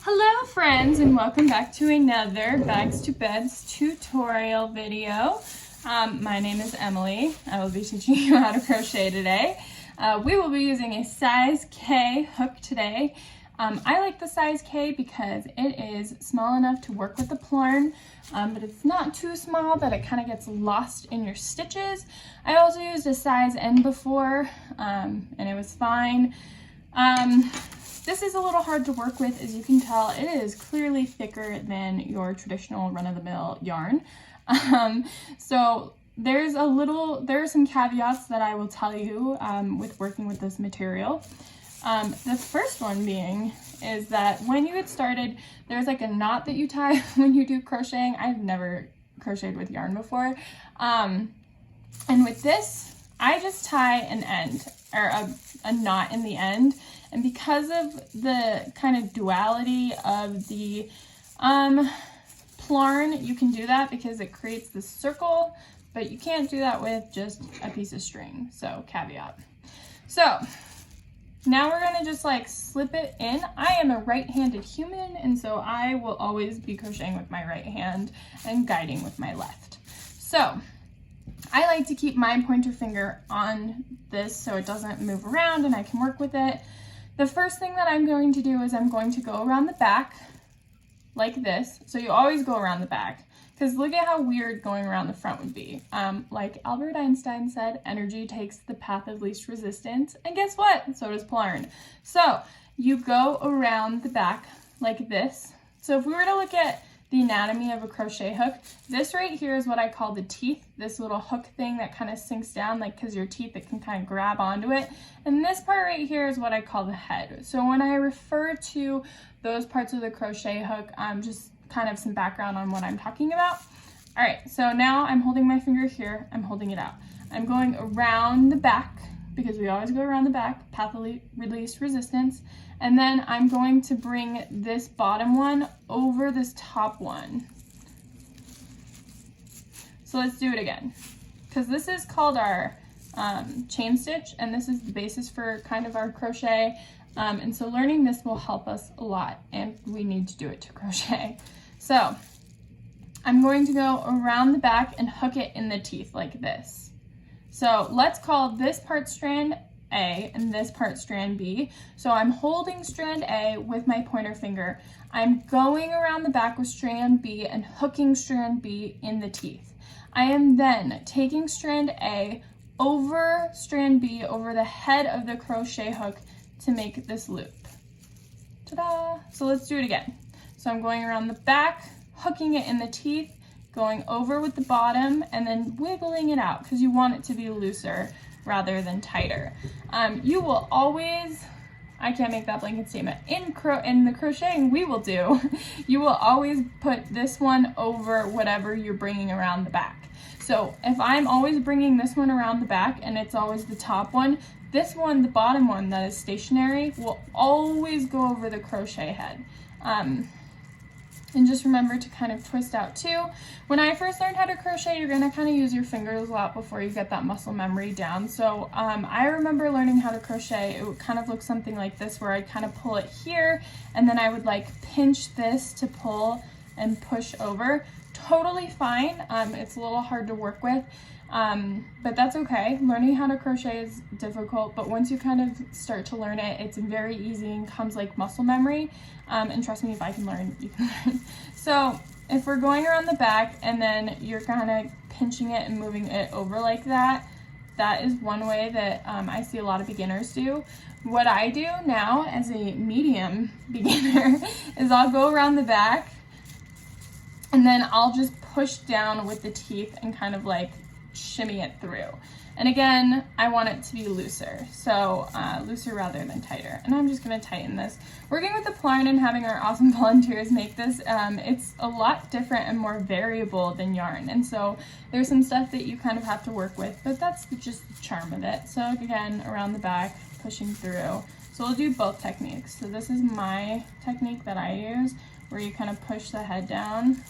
Hello friends, and welcome back to another Bags to Beds tutorial video. My name is Emily. I will be teaching you how to crochet today. We will be using a size K hook today. I like the size K because it is small enough to work with the plarn, but it's not too small that it kind of gets lost in your stitches. I also used a size N before, and it was fine. This is a little hard to work with, as you can tell. It is clearly thicker than your traditional run-of-the-mill yarn. So there are some caveats that I will tell you with working with this material. The first one being is that when you get started, there's like a knot that you tie when you do crocheting. I've never crocheted with yarn before. And with this, I just tie an end, or a knot in the end. And because of the kind of duality of the plarn, you can do that because it creates this circle, but you can't do that with just a piece of string. So caveat. So now we're gonna just like slip it in. I am a right-handed human, and so I will always be crocheting with my right hand and guiding with my left. So I like to keep my pointer finger on this so it doesn't move around and I can work with it. The first thing that I'm going to do is I'm going to go around the back like this. So you always go around the back, because look at how weird going around the front would be. Like Albert Einstein said, energy takes the path of least resistance. And guess what? So does plarn. So you go around the back like this. So if we were to look at the anatomy of a crochet hook, this right here is what I call the teeth, this little hook thing that kind of sinks down, like because your teeth, it can kind of grab onto it. And this part right here is what I call the head. So when I refer to those parts of the crochet hook, just kind of some background on what I'm talking about. All right, so now I'm holding my finger here, I'm holding it out. I'm going around the back, because we always go around the back, path of least resistance. And then I'm going to bring this bottom one over this top one. So let's do it again, because this is called our chain stitch, and this is the basis for kind of our crochet. And so learning this will help us a lot, and we need to do it to crochet. So I'm going to go around the back and hook it in the teeth like this. So let's call this part strand A and this part strand B. So I'm holding strand A with my pointer finger. I'm going around the back with strand B and hooking strand B in the teeth. I am then taking strand A over strand B over the head of the crochet hook to make this loop. Ta-da! So let's do it again. So I'm going around the back, hooking it in the teeth, going over with the bottom, and then wiggling it out because you want it to be looser rather than tighter. You will always, I can't make that blanket statement, in the crocheting we will do, you will always put this one over whatever you're bringing around the back. So if I'm always bringing this one around the back and it's always the top one, this one, the bottom one that is stationary, will always go over the crochet head. And just remember to kind of twist out too. When I first learned how to crochet, you're gonna kind of use your fingers a lot before you get that muscle memory down. So I remember learning how to crochet, it would kind of look something like this, where I'd kind of pull it here, and then I would like pinch this to pull and push over. Totally fine. It's a little hard to work with, but that's okay. Learning how to crochet is difficult, but once you kind of start to learn it, it's very easy and comes like muscle memory. And trust me, if I can learn, you can learn. So if we're going around the back and then you're kind of pinching it and moving it over like that, that is one way that I see a lot of beginners do. What I do now as a medium beginner is I'll go around the back and then I'll just push down with the teeth and kind of like shimmy it through. And again, I want it to be looser, so looser rather than tighter. And I'm just gonna tighten this. Working with the plarn and having our awesome volunteers make this, it's a lot different and more variable than yarn. And so there's some stuff that you kind of have to work with, but that's just the charm of it. So again, around the back, pushing through. So we'll do both techniques. So this is my technique that I use, where you kind of push the head down.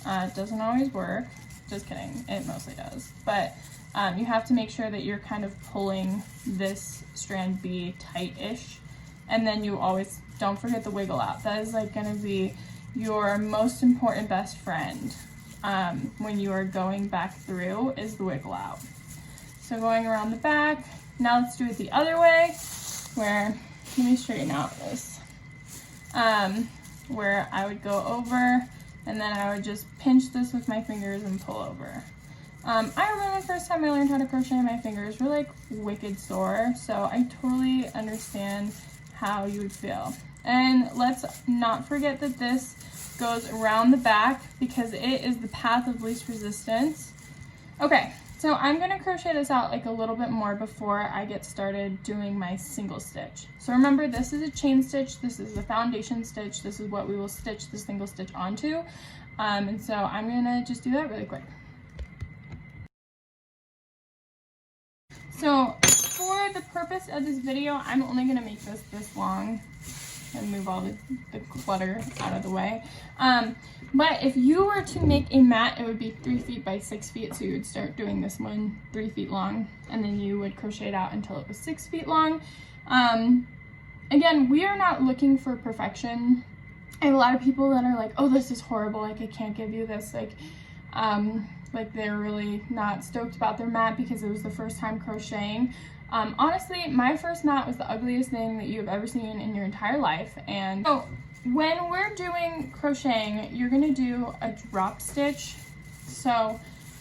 It doesn't always work. Just kidding, it mostly does. But you have to make sure that you're kind of pulling this strand B tight-ish And then you always, don't forget the wiggle out. That is like gonna be your most important best friend when you are going back through, is the wiggle out. So going around the back. Now let's do it the other way, where, let me straighten out this, where I would go over and then I would just pinch this with my fingers and pull over. I remember the first time I learned how to crochet, my fingers were like wicked sore, so I totally understand how you would feel. And let's not forget that this goes around the back because it is the path of least resistance. Okay, so I'm gonna crochet this out like a little bit more before I get started doing my single stitch. So remember, this is a chain stitch, this is the foundation stitch, this is what we will stitch the single stitch onto. And so I'm gonna just do that really quick. So for the purpose of this video, I'm only gonna make this long and move all the clutter out of the way. But if you were to make a mat, it would be 3 feet by 6 feet. So you would start doing this one 3 feet long, and then you would crochet it out until it was 6 feet long. Again, we are not looking for perfection. I have a lot of people that are like, oh, this is horrible, like I can't give you this, like they're really not stoked about their mat because it was the first time crocheting. Honestly, my first mat was the ugliest thing that you have ever seen in your entire life. And so when we're doing crocheting, you're gonna do a drop stitch. So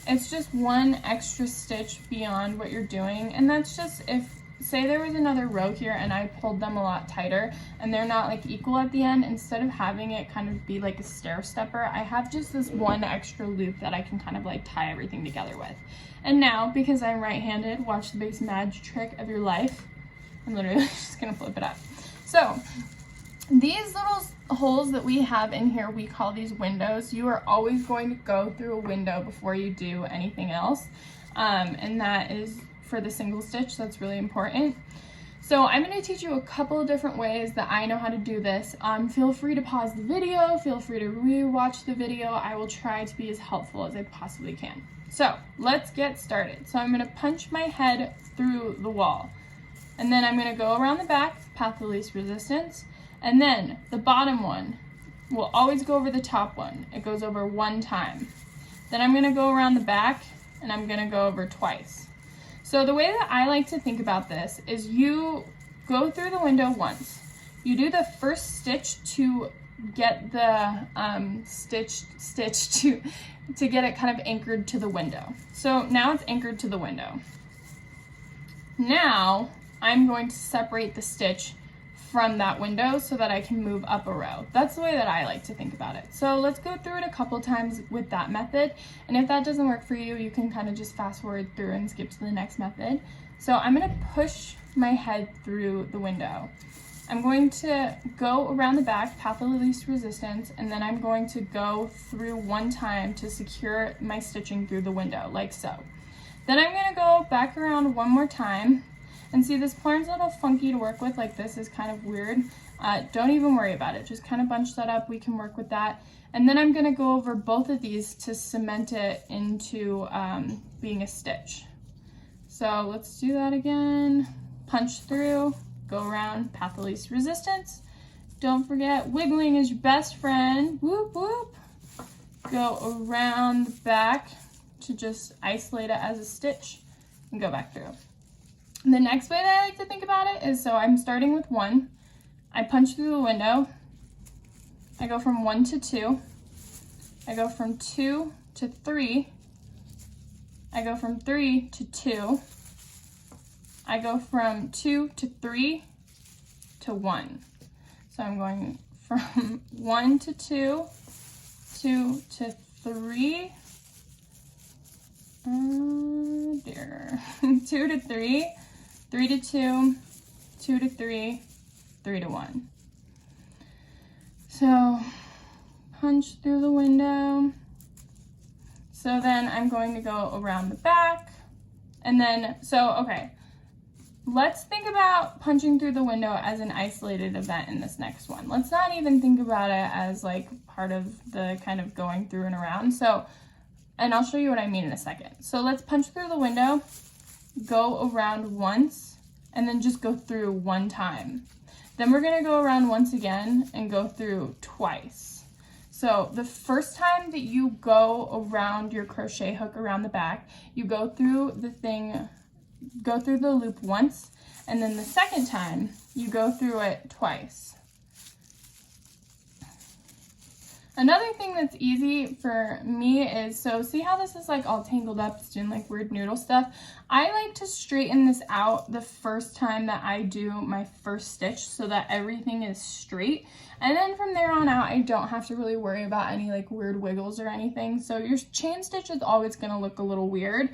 it's just one extra stitch beyond what you're doing. And that's just if, say there was another row here and I pulled them a lot tighter and they're not like equal at the end, instead of having it kind of be like a stair stepper, I have just this one extra loop that I can kind of like tie everything together with. And now, because I'm right-handed, watch the biggest magic trick of your life. I'm literally just gonna flip it up. So these little holes that we have in here, we call these windows. You are always going to go through a window before you do anything else. And that is for the single stitch, that's really important. So I'm going to teach you a couple of different ways that I know how to do this. Feel free to pause the video, feel free to re-watch the video. I will try to be as helpful as I possibly can. So let's get started. So I'm going to punch my head through the wall, and then I'm going to go around the back, path of least resistance, and then the bottom one will always go over the top one. It goes over one time. Then I'm going to go around the back and I'm going to go over twice. So the way that I like to think about this is you go through the window once. You do the first stitch to get the stitch to get it kind of anchored to the window. So now it's anchored to the window. Now I'm going to separate the stitch from that window so that I can move up a row. That's the way that I like to think about it. So let's go through it a couple times with that method. And if that doesn't work for you, you can kind of just fast forward through and skip to the next method. So I'm going to push my head through the window. I'm going to go around the back, path of least resistance, and then I'm going to go through one time to secure my stitching through the window, like so. Then I'm going to go back around one more time. And see, this pattern's a little funky to work with, like this is kind of weird. Don't even worry about it, just kind of bunch that up, we can work with that. And then I'm gonna go over both of these to cement it into being a stitch. So let's do that again. Punch through, go around, path of least resistance. Don't forget, wiggling is your best friend, whoop whoop. Go around the back to just isolate it as a stitch and go back through. The next way that I like to think about it is, so I'm starting with 1, I punch through the window, I go from 1 to 2, I go from 2 to 3, I go from 3 to 2, I go from 2 to 3 to 1. So I'm going from 1 to 2, 2 to 3, oh dear, 2 to 3, 3 to 2, 2 to 3, 3 to 1. So punch through the window. So then I'm going to go around the back. And then, okay, let's think about punching through the window as an isolated event in this next one. Let's not even think about it as like part of the kind of going through and around. So, and I'll show you what I mean in a second. So let's punch through the window, go around once, and then just go through one time. Then we're gonna go around once again and go through twice. So the first time that you go around your crochet hook around the back, you go through the loop once, and then the second time you go through it twice. Another thing that's easy for me is, so see how this is like all tangled up, it's doing like weird noodle stuff? I like to straighten this out the first time that I do my first stitch so that everything is straight. And then from there on out, I don't have to really worry about any like weird wiggles or anything. So your chain stitch is always gonna look a little weird.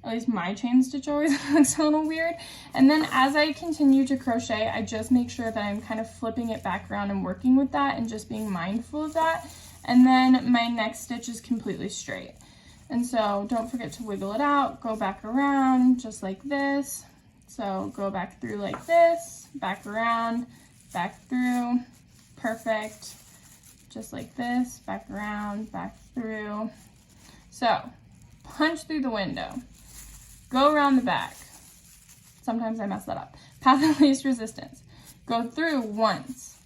At least my chain stitch always looks a little weird. And then as I continue to crochet, I just make sure that I'm kind of flipping it back around and working with that and just being mindful of that. And then my next stitch is completely straight. And so don't forget to wiggle it out, go back around just like this. So go back through like this, back around, back through, perfect. Just like this, back around, back through. So punch through the window, go around the back. Sometimes I mess that up. Path of least resistance. Go through once,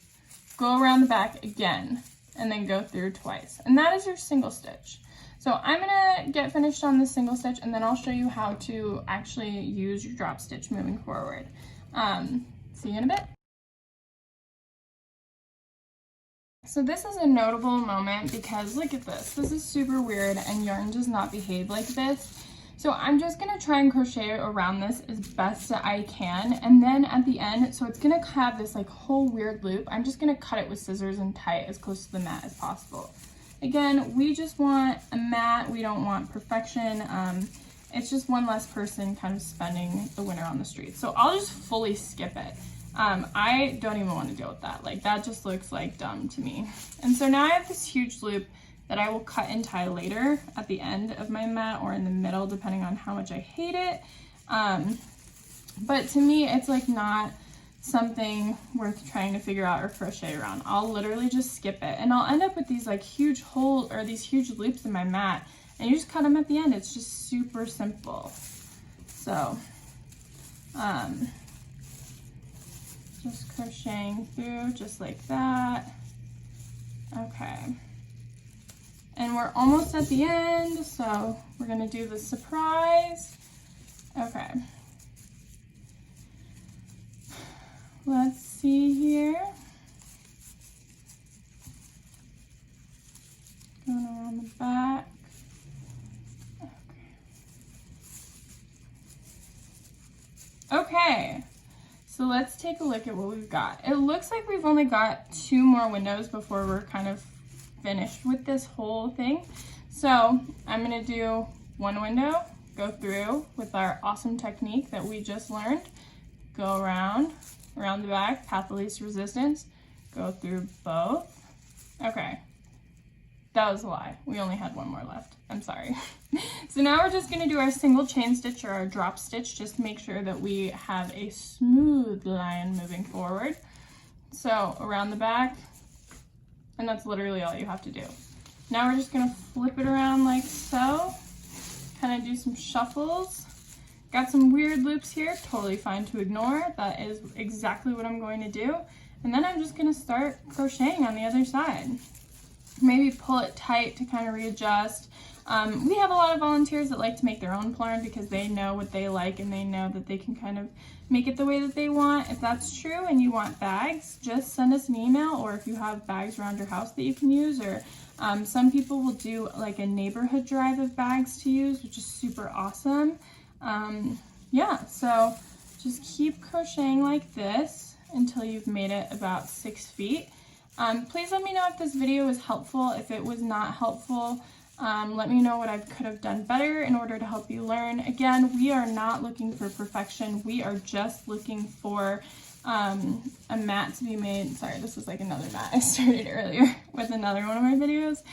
go around the back again, and then go through twice. And that is your single stitch. So I'm gonna get finished on this single stitch, and then I'll show you how to actually use your drop stitch moving forward. See you in a bit. So this is a notable moment because look at this. This is super weird and yarn does not behave like this. So I'm just gonna try and crochet around this as best that I can. And then at the end, so it's gonna have this like whole weird loop. I'm just gonna cut it with scissors and tie it as close to the mat as possible. Again, we just want a mat. We don't want perfection. It's just one less person kind of spending the winter on the streets. So I'll just fully skip it. I don't even want to deal with that. Like that just looks like dumb to me. And so now I have this huge loop that I will cut and tie later at the end of my mat or in the middle, depending on how much I hate it. But to me, it's like not something worth trying to figure out or crochet around. I'll literally just skip it and I'll end up with these like huge holes or these huge loops in my mat, and you just cut them at the end. It's just super simple. So, just crocheting through just like that. Okay. And we're almost at the end, so we're gonna do the surprise. Okay. Let's see here. Going around the back. Okay. So let's take a look at what we've got. It looks like we've only got 2 more windows before we're kind of finished with this whole thing. So I'm gonna do 1 window, go through with our awesome technique that we just learned, go around the back, path of least resistance, go through both. Okay, that was a lie. We only had 1 more left. I'm sorry. So now we're just gonna do our single chain stitch or our drop stitch, just to make sure that we have a smooth line moving forward. So around the back, and that's literally all you have to do. Now we're just gonna flip it around like so, kind of do some shuffles. Got some weird loops here, totally fine to ignore. That is exactly what I'm going to do. And then I'm just gonna start crocheting on the other side. Maybe pull it tight to kind of readjust. We have a lot of volunteers that like to make their own plarn because they know what they like and they know that they can kind of make it the way that they want. If that's true and you want bags, just send us an email, or if you have bags around your house that you can use, or some people will do like a neighborhood drive of bags to use, which is super awesome. Yeah, so just keep crocheting like this until you've made it about 6 feet. Please let me know if this video was helpful. If it was not helpful, let me know what I could have done better in order to help you learn. Again, we are not looking for perfection. We are just looking for a mat to be made. Sorry, this is like another mat I started earlier with another one of my videos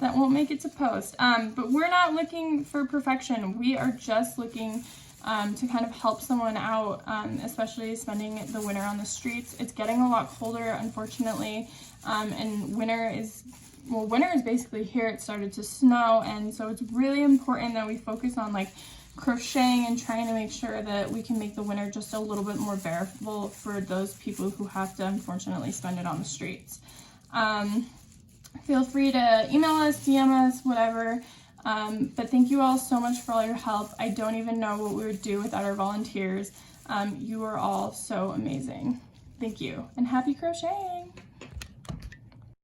that won't make it to post. But we're not looking for perfection. We are just looking to kind of help someone out, especially spending the winter on the streets. It's getting a lot colder, unfortunately, and winter is basically here. It started to snow, and so it's really important that we focus on like crocheting and trying to make sure that we can make the winter just a little bit more bearable for those people who have to unfortunately spend it on the streets. Feel free to email us, DM us, whatever. But thank you all so much for all your help. I don't even know what we would do without our volunteers. You are all so amazing. Thank you, and happy crocheting!